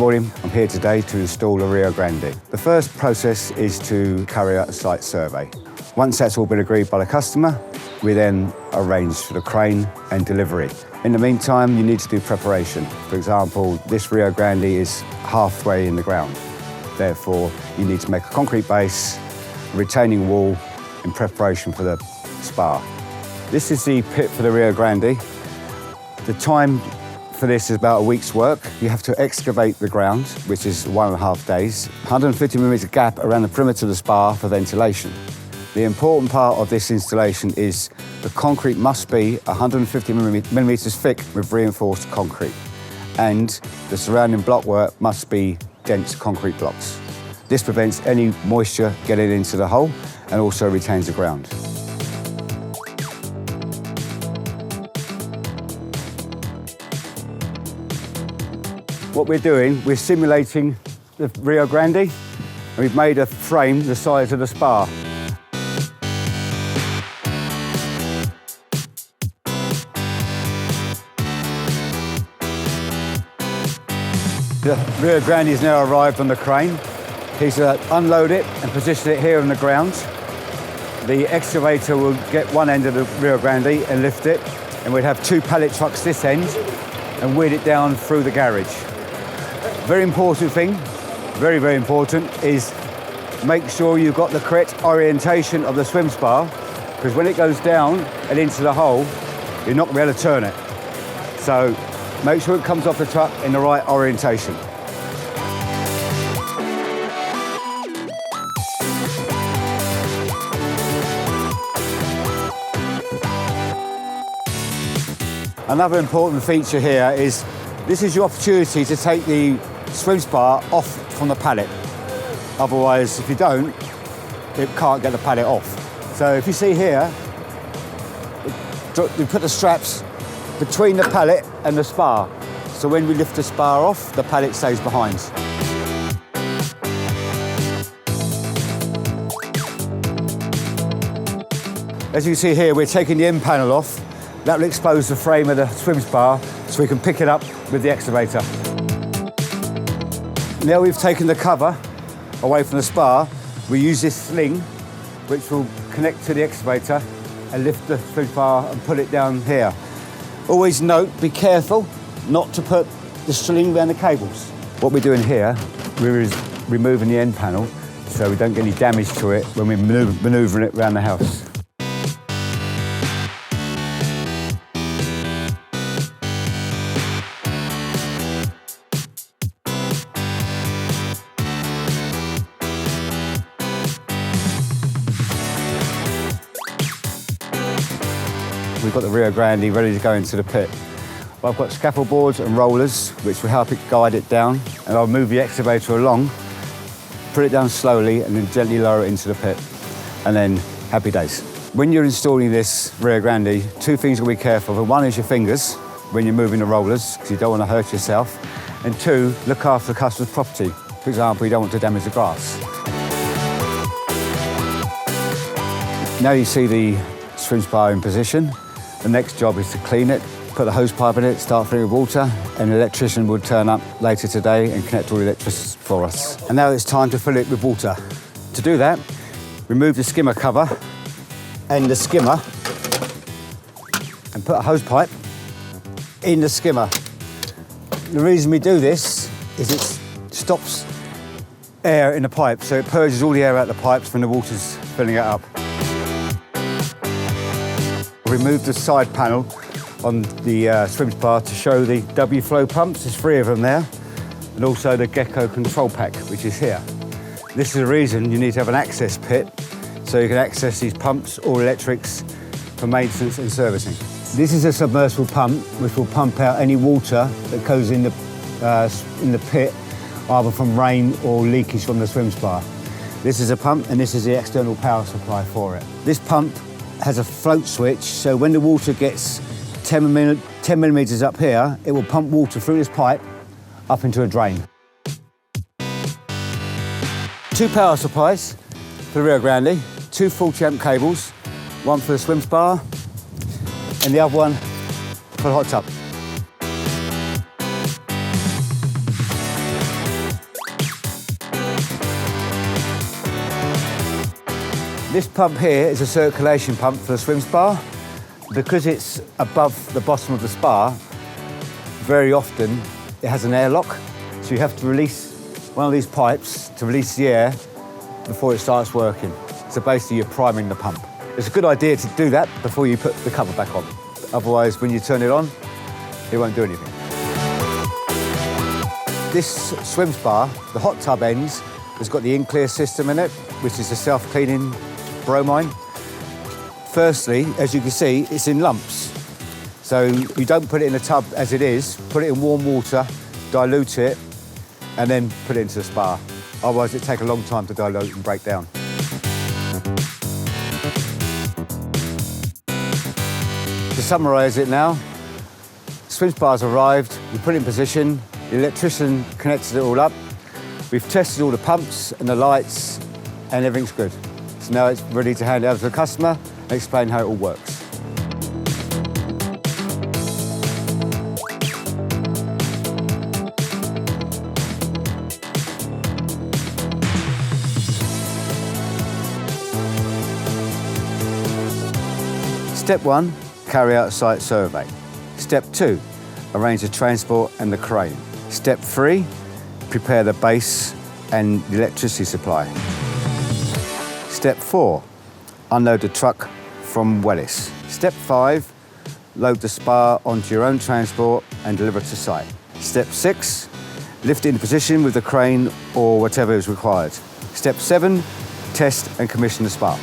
morning. I'm here today to install a Rio Grande. The first process is to carry out a site survey. Once that's all been agreed by the customer, we then arrange for the crane and delivery. In the meantime, you need to do preparation. For example, this Rio Grande is halfway in the ground. Therefore, you need to make a concrete base, a retaining wall in preparation for the spar. This is the pit for the Rio Grande. The time for this is about a week's work. You have to excavate the ground, which is 1.5 days. 150mm gap around the perimeter of the spar for ventilation. The important part of this installation is the concrete must be 150mm thick with reinforced concrete, and the surrounding blockwork must be dense concrete blocks. This prevents any moisture getting into the hole and also retains the ground. What we're doing, we're simulating the Rio Grande, and we've made a frame the size of the spar. The Rio Grande has now arrived on the crane. He's unload it and position it here on the ground. The excavator will get one end of the Rio Grande and lift it, and we'd have 2 pallet trucks this end and wheel it down through the garage. Very important thing, very, very important, is make sure you've got the correct orientation of the swim spar, because when it goes down and into the hole, you're not going to be able to turn it. So make sure it comes off the truck in the right orientation. Another important feature here is this is your opportunity to take the swim spar off from the pallet. Otherwise, if you don't, it can't get the pallet off. So if you see here, we put the straps between the pallet and the spar. So when we lift the spar off, the pallet stays behind. As you can see here, we're taking the end panel off. That will expose the frame of the swim spar so we can pick it up with the excavator. Now we've taken the cover away from the spar, we use this sling which will connect to the excavator and lift the swim spar and put it down here. Always note, be careful not to put the string around the cables. What we're doing here, we're removing the end panel so we don't get any damage to it when we're manoeuvring it around the house. We've got the Rio Grande ready to go into the pit. Well, I've got scaffold boards and rollers which will help it guide it down, and I'll move the excavator along, put it down slowly and then gently lower it into the pit, and then happy days. When you're installing this Rio Grande, 2 things to be careful of. One is your fingers when you're moving the rollers, because you don't want to hurt yourself, and 2, look after the customer's property. For example, you don't want to damage the grass. Now you see the swim spar in position. The next job is to clean it, put the hose pipe in it, start filling with water, and the electrician will turn up later today and connect all the electricity for us. And now it's time to fill it with water. To do that, remove the skimmer cover and the skimmer and put a hose pipe in the skimmer. The reason we do this is it stops air in the pipe, so it purges all the air out of the pipes when the water's filling it up. Remove the side panel on the swim spar to show the W flow pumps. There's 3 of them there, and also the Gecko control pack, which is here. This is the reason you need to have an access pit so you can access these pumps or electrics for maintenance and servicing. This is a submersible pump which will pump out any water that goes in the pit, either from rain or leakage from the swim spar. This is a pump, and this is the external power supply for it. This pump has a float switch, so when the water gets 10 millimetres up here, it will pump water through this pipe up into a drain. 2 power supplies for the Rio Grande, 2 40-amp cables, one for the swim spar and the other one for the hot tub. This pump here is a circulation pump for the swim spa. Because it's above the bottom of the spa, very often it has an airlock, so you have to release one of these pipes to release the air before it starts working. So basically you're priming the pump. It's a good idea to do that before you put the cover back on. Otherwise, when you turn it on, it won't do anything. This swim spa, the hot tub ends, has got the in-clear system in it, which is a self-cleaning bromine. Firstly, as you can see, it's in lumps. So you don't put it in a tub as it is, put it in warm water, dilute it, and then put it into the spa. Otherwise, it'd take a long time to dilute and break down. To summarise it now, swim spa's arrived, we put it in position, the electrician connected it all up, we've tested all the pumps and the lights, and everything's good. So now it's ready to hand it over to the customer and explain how it all works. Step 1, carry out a site survey. Step 2, arrange the transport and the crane. Step 3, prepare the base and the electricity supply. Step 4, unload the truck from Wellis. Step 5, load the spa onto your own transport and deliver to site. Step 6, lift it into position with the crane or whatever is required. Step 7, test and commission the spa.